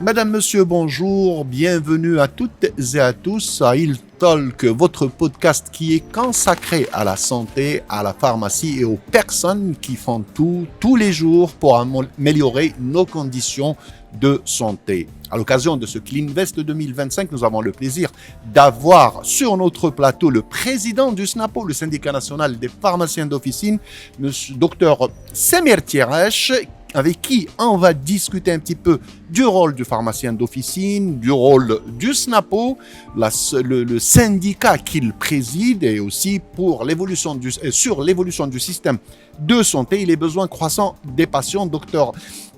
Madame, Monsieur, bonjour, bienvenue à toutes et à tous à Il Talk, votre podcast qui est consacré à la santé, à la pharmacie et aux personnes qui font tout, tous les jours pour améliorer nos conditions de santé. À l'occasion de ce CleanVest 2025, nous avons le plaisir d'avoir sur notre plateau le président du SNAPO, le syndicat national des pharmaciens d'officine, Monsieur Dr Samir Tiresh, avec qui on va discuter un petit peu du rôle du pharmacien d'officine, du rôle du SNAPO, le syndicat qu'il préside et aussi sur l'évolution du système de santé et les besoins croissants des patients. Docteur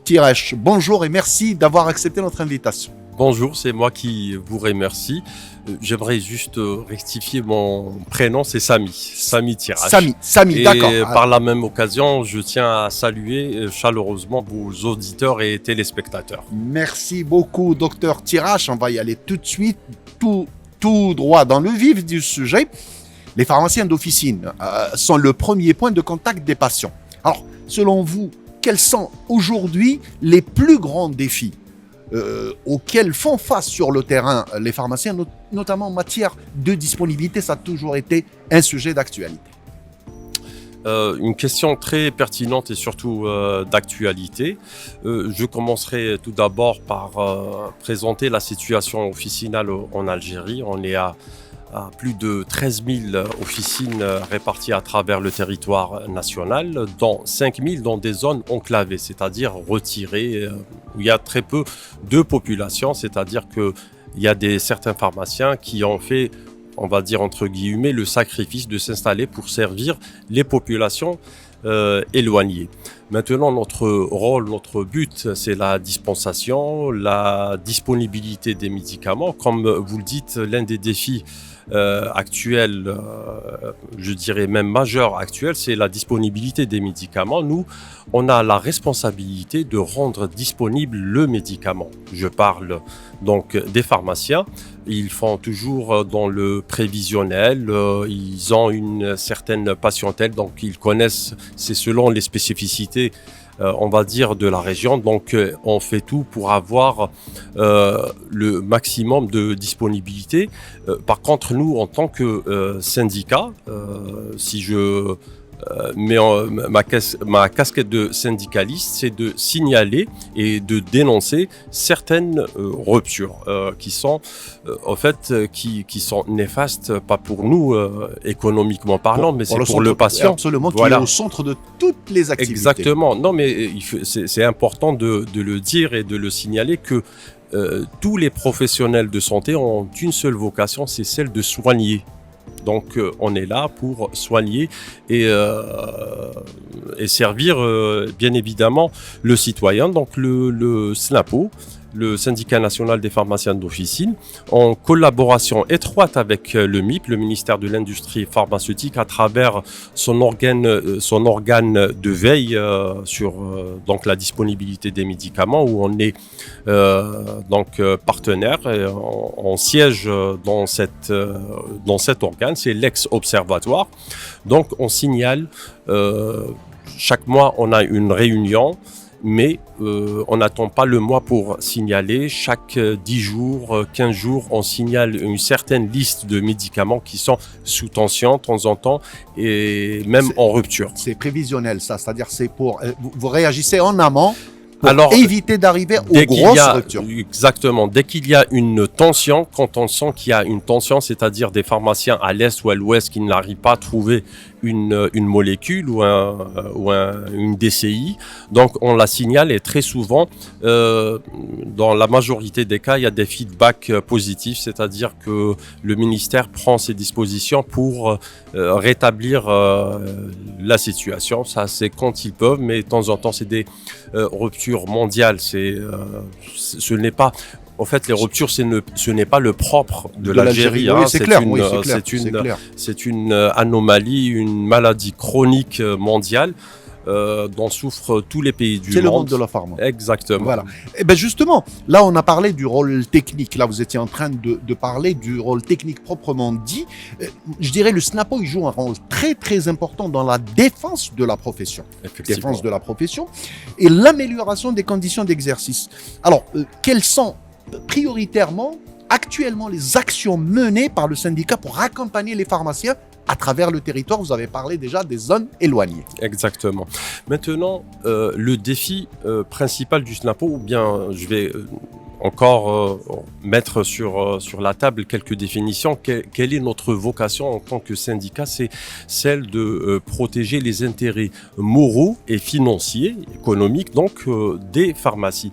Tiresh, bonjour et merci d'avoir accepté notre invitation. Bonjour, c'est moi qui vous remercie. J'aimerais juste rectifier mon prénom, c'est Sami Tiresh. Sami, d'accord. Et par la même occasion, je tiens à saluer chaleureusement vos auditeurs et téléspectateurs. Merci beaucoup, docteur Tiresh. On va y aller tout de suite, tout droit dans le vif du sujet. Les pharmaciens d'officine sont le premier point de contact des patients. Alors, selon vous, quels sont aujourd'hui les plus grands défis auxquels font face sur le terrain les pharmaciens, notamment en matière de disponibilité? Ça a toujours été un sujet d'actualité. Une question très pertinente et surtout d'actualité. Je commencerai tout d'abord par présenter la situation officinale en Algérie. On est à plus de 13 000 officines réparties à travers le territoire national, dont 5 000 dans des zones enclavées, c'est-à-dire retirées, où il y a très peu de population, c'est-à-dire qu'il y a certains pharmaciens qui ont fait, on va dire entre guillemets, le sacrifice de s'installer pour servir les populations éloignées. Maintenant, notre rôle, notre but, c'est la dispensation, la disponibilité des médicaments. Comme vous le dites, l'un des défis actuel, je dirais même majeur actuel, c'est la disponibilité des médicaments. Nous, on a la responsabilité de rendre disponible le médicament. Je parle donc des pharmaciens. Ils font toujours dans le prévisionnel, ils ont une certaine patientèle, donc ils connaissent, c'est selon les spécificités on va dire de la région, donc on fait tout pour avoir le maximum de disponibilité. Par contre, nous, en tant que syndicat, si je mets ma casquette de syndicaliste, c'est de signaler et de dénoncer certaines ruptures qui sont en fait qui sont néfastes, pas pour nous économiquement parlant, mais c'est pour le patient. Absolument, voilà. Qui est au centre de toutes les activités. Exactement. Non, mais c'est important de le dire et de le signaler que tous les professionnels de santé ont une seule vocation, c'est celle de soigner. Donc on est là pour soigner et servir bien évidemment le citoyen. Donc le SNAPO, le syndicat national des pharmaciens d'officine, en collaboration étroite avec le MIP, le ministère de l'Industrie pharmaceutique, à travers son organe de veille sur donc la disponibilité des médicaments, où on est donc partenaire. Et on siège dans cet organe, c'est l'ex-observatoire. Donc on signale, chaque mois on a une réunion, mais on n'attend pas le mois pour signaler. Chaque 10 jours, 15 jours, on signale une certaine liste de médicaments qui sont sous tension de temps en temps et même en rupture. C'est prévisionnel, ça, c'est-à-dire c'est pour vous réagissez en amont pour éviter d'arriver aux grosses ruptures. Exactement. Dès qu'il y a une tension, quand on sent qu'il y a une tension, c'est-à-dire des pharmaciens à l'est ou à l'ouest qui n'arrivent pas à trouver une molécule ou une DCI, donc on la signale et très souvent, dans la majorité des cas, il y a des feedbacks positifs, c'est-à-dire que le ministère prend ses dispositions pour rétablir la situation. Ça, c'est quand ils peuvent, mais de temps en temps, c'est des ruptures mondiales. Ce n'est pas... En fait, les ruptures, ce n'est pas le propre de l'Algérie. Oui, c'est clair. C'est une anomalie, une maladie chronique mondiale. dont souffrent tous les pays du monde. C'est le monde de la pharma. Exactement. Voilà. Et bien justement, là on a parlé du rôle technique. Là vous étiez en train de parler du rôle technique proprement dit. Je dirais le SNAPO il joue un rôle très très important dans la défense de la profession. Défense de la profession et l'amélioration des conditions d'exercice. Alors, quelles sont prioritairement actuellement les actions menées par le syndicat pour accompagner les pharmaciens à travers le territoire? Vous avez parlé déjà des zones éloignées. Exactement. Maintenant, le défi principal du SNAPO, ou bien je vais encore mettre sur la table quelques définitions. Quelle est notre vocation en tant que syndicat? C'est celle de protéger les intérêts moraux et financiers, économiques, donc des pharmacies.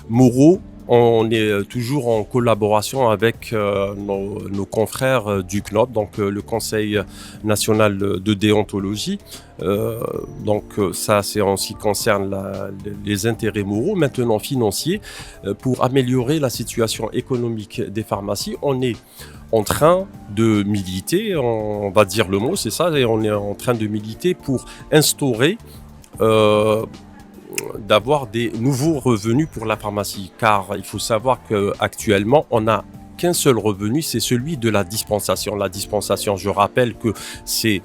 Moraux, on est toujours en collaboration avec nos confrères du CNOB, donc le Conseil national de déontologie. Donc ça, c'est en ce qui concerne les intérêts moraux. Maintenant, financiers, pour améliorer la situation économique des pharmacies, on est en train de militer, on va dire le mot, c'est ça, et on est en train de militer pour instaurer d'avoir des nouveaux revenus pour la pharmacie, car il faut savoir qu'actuellement on n'a qu'un seul revenu, c'est celui de la dispensation. La dispensation, je rappelle que c'est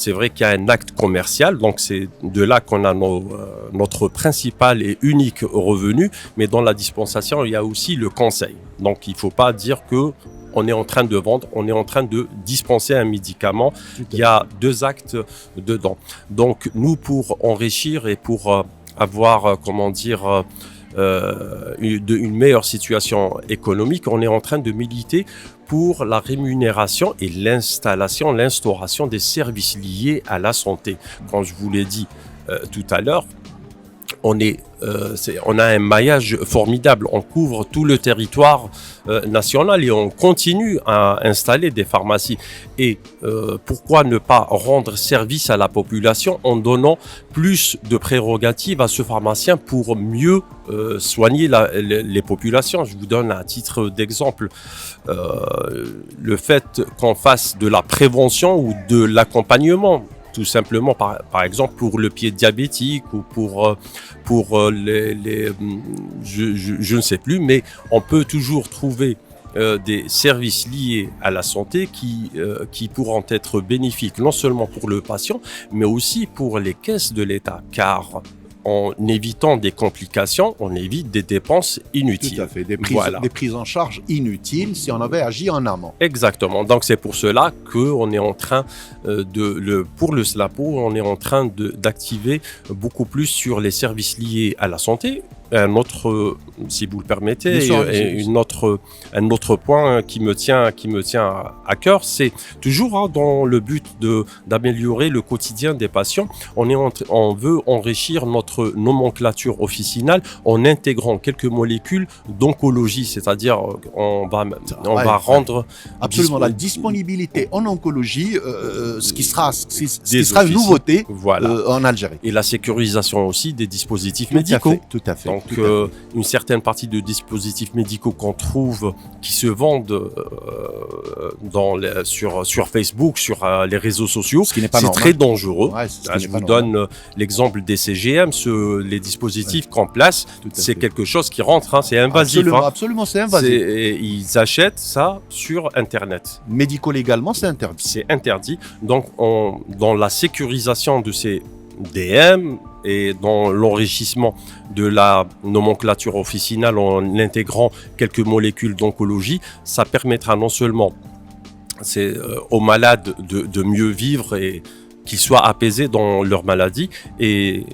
vrai qu'il y a un acte commercial, donc c'est de là qu'on a notre principal et unique revenu, mais dans la dispensation il y a aussi le conseil. Donc il ne faut pas dire que on est en train de vendre, on est en train de dispenser un médicament. Il y a deux actes dedans. Donc nous, pour enrichir et pour avoir, une meilleure situation économique, on est en train de militer pour la rémunération et l'instauration des services liés à la santé. Quand je vous l'ai dit tout à l'heure, on a un maillage formidable, on couvre tout le territoire national et on continue à installer des pharmacies. Et pourquoi ne pas rendre service à la population en donnant plus de prérogatives à ce pharmacien pour mieux soigner les populations? Je vous donne un titre d'exemple, le fait qu'on fasse de la prévention ou de l'accompagnement. Tout simplement, par exemple, pour le pied diabétique ou pour je ne sais plus, mais on peut toujours trouver des services liés à la santé qui pourront être bénéfiques non seulement pour le patient, mais aussi pour les caisses de l'État, car en évitant des complications, on évite des dépenses inutiles. Tout à fait, des prises en charge inutiles si on avait agi en amont. Exactement, donc c'est pour cela qu'on est en train pour le SNAPO, on est en train d'activer beaucoup plus sur les services liés à la santé. Un autre, si vous le permettez, un autre point qui me tient à cœur, c'est toujours dans le but d'améliorer le quotidien des patients. On veut enrichir notre nomenclature officinale en intégrant quelques molécules d'oncologie, c'est-à-dire on va rendre absolument la disponibilité en oncologie, ce qui sera une nouveauté en Algérie. Et la sécurisation aussi des dispositifs médicaux. Tout à fait. Donc une certaine partie de dispositifs médicaux qu'on trouve qui se vendent sur Facebook, sur les réseaux sociaux, c'est très dangereux. Ouais, je vous donne l'exemple des CGM, les dispositifs qu'on place, c'est quelque chose qui rentre, c'est invasif. Absolument, c'est invasif. Ils achètent ça sur Internet. Médico-légalement, c'est interdit. C'est interdit. Donc dans la sécurisation de ces DM et dans l'enrichissement de la nomenclature officinale en intégrant quelques molécules d'oncologie, ça permettra non seulement aux malades de mieux vivre et qu'ils soient apaisés dans leur maladie et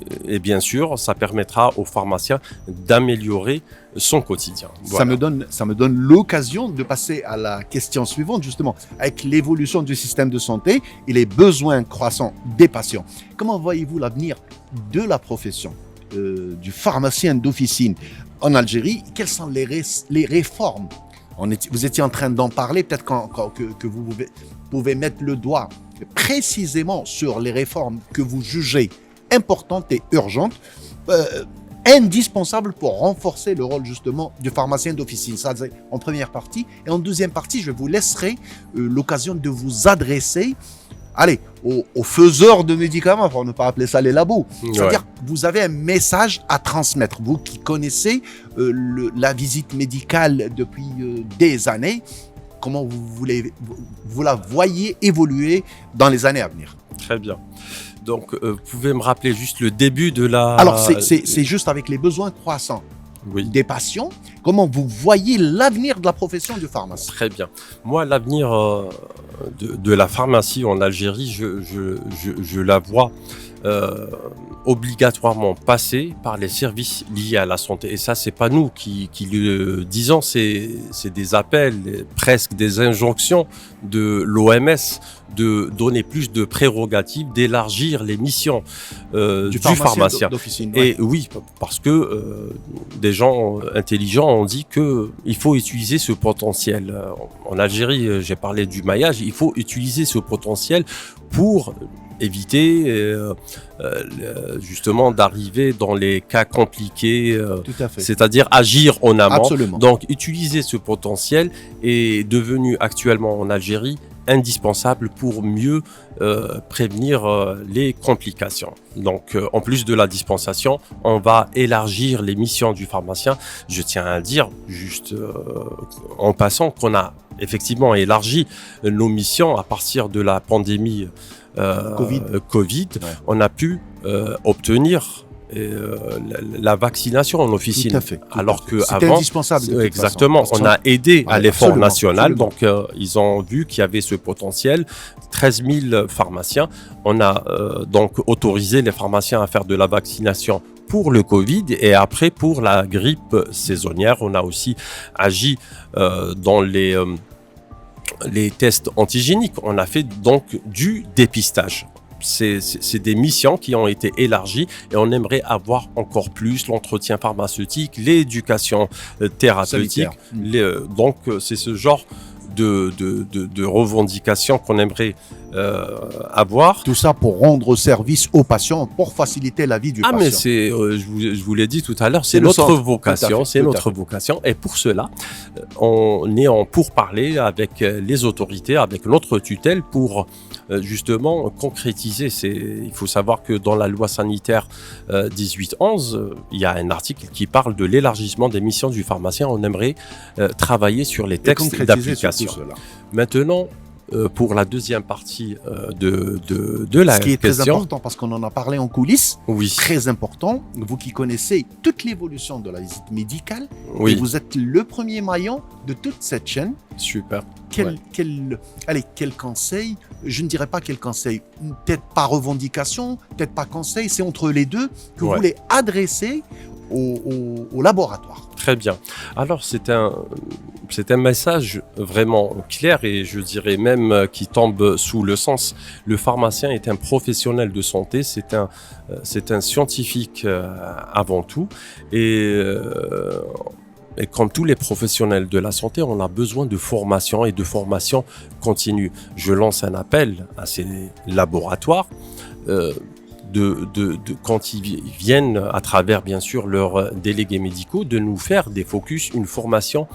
bien sûr, ça permettra aux pharmaciens d'améliorer son quotidien. Voilà. Ça me donne l'occasion de passer à la question suivante, justement, avec l'évolution du système de santé et les besoins croissants des patients. Comment voyez-vous l'avenir de la profession du pharmacien d'officine en Algérie? Quelles sont les réformes? Vous étiez en train d'en parler, peut-être que vous pouvez mettre le doigt précisément sur les réformes que vous jugez importantes et urgentes, indispensables pour renforcer le rôle justement du pharmacien d'officine. Ça, c'est en première partie. Et en deuxième partie, je vous laisserai l'occasion de vous adresser aux faiseurs de médicaments, pour ne pas appeler ça les labos. Ouais. C'est-à-dire, vous avez un message à transmettre. Vous qui connaissez la visite médicale depuis des années, comment vous la voyez évoluer dans les années à venir? Très bien. Donc, vous pouvez me rappeler juste le début de la... Alors, c'est juste avec les besoins croissants Oui. des patients, comment vous voyez l'avenir de la profession du pharmacien? Très bien. Moi, l'avenir de la pharmacie en Algérie, je la vois obligatoirement passer par les services liés à la santé. Et ça, c'est pas nous qui le disons, c'est des appels, presque des injonctions de l'OMS de donner plus de prérogatives, d'élargir les missions du pharmacien. d'officine. Et oui, parce que des gens intelligents ont dit qu'il faut utiliser ce potentiel. En Algérie, j'ai parlé du maillage, il faut utiliser ce potentiel pour éviter justement d'arriver dans les cas compliqués, Tout à fait. c'est-à-dire agir en amont. Absolument. Donc utiliser ce potentiel est devenu actuellement en Algérie indispensable pour mieux prévenir les complications. Donc en plus de la dispensation, on va élargir les missions du pharmacien. Je tiens à dire juste en passant qu'on a effectivement élargi nos missions à partir de la pandémie Covid. Ouais. On a pu obtenir la vaccination en officine. Tout à fait. Alors que c'était avant, indispensable. de toute exactement, façon. on a aidé à Ouais, l'effort absolument, national. absolument. Donc, ils ont vu qu'il y avait ce potentiel. 13 000 pharmaciens. On a donc autorisé les pharmaciens à faire de la vaccination pour le Covid et après pour la grippe saisonnière. On a aussi agi dans les tests antigéniques. On a fait donc du dépistage. C'est des missions qui ont été élargies et on aimerait avoir encore plus l'entretien pharmaceutique, l'éducation thérapeutique. Donc, c'est ce genre de revendications qu'on aimerait avoir. Tout ça pour rendre service aux patients, pour faciliter la vie du patient. Mais c'est, je vous l'ai dit tout à l'heure, c'est le notre centre. vocation, c'est notre vocation. Et pour cela, on est en pourparlers avec les autorités, avec notre tutelle pour justement concrétiser. Il faut savoir que dans la loi sanitaire 1811, il y a un article qui parle de l'élargissement des missions du pharmacien. On aimerait travailler sur les textes d'application. Maintenant, pour la deuxième partie de la question. Ce qui est très important, parce qu'on en a parlé en coulisses, oui. Très important, vous qui connaissez toute l'évolution de la visite médicale, Oui. et vous êtes le premier maillon de toute cette chaîne. Super. Quel conseil, je ne dirais pas quel conseil, peut-être pas revendication, peut-être pas conseil, c'est entre les deux que vous voulez adresser au laboratoire. Très bien. Alors, c'est un message vraiment clair et je dirais même qui tombe sous le sens. Le pharmacien est un professionnel de santé, c'est un scientifique avant tout et comme tous les professionnels de la santé, on a besoin de formation et de formation continue. Je lance un appel à ces laboratoires quand ils viennent à travers bien sûr leurs délégués médicaux de nous faire des focus, une formation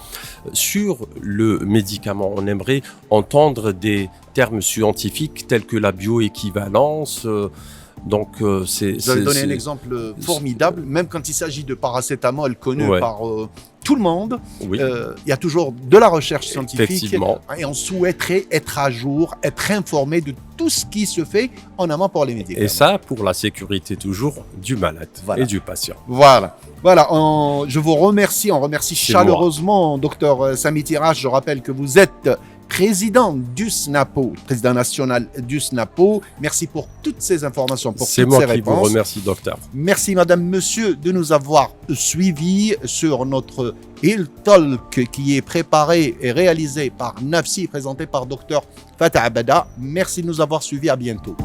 sur le médicament. On aimerait entendre des termes scientifiques tels que la bioéquivalence. Donc Je vais donner un exemple formidable, même quand il s'agit de paracétamol connu par tout le monde, oui. Il y a toujours de la recherche scientifique et on souhaiterait être à jour, être informé de tout ce qui se fait en amont pour les médicaments. Et ça pour la sécurité toujours du malade et du patient. Voilà. Je vous remercie, on remercie chaleureusement Dr Sami Tirach. Je rappelle que vous êtes président du SNAPO, président national du SNAPO. Merci pour toutes ces informations, pour toutes ces réponses. C'est moi qui vous remercie, docteur. Merci, madame, monsieur, de nous avoir suivis sur notre Health Talk qui est préparé et réalisé par Nafsi, présenté par docteur Fatah Abada. Merci de nous avoir suivis. À bientôt.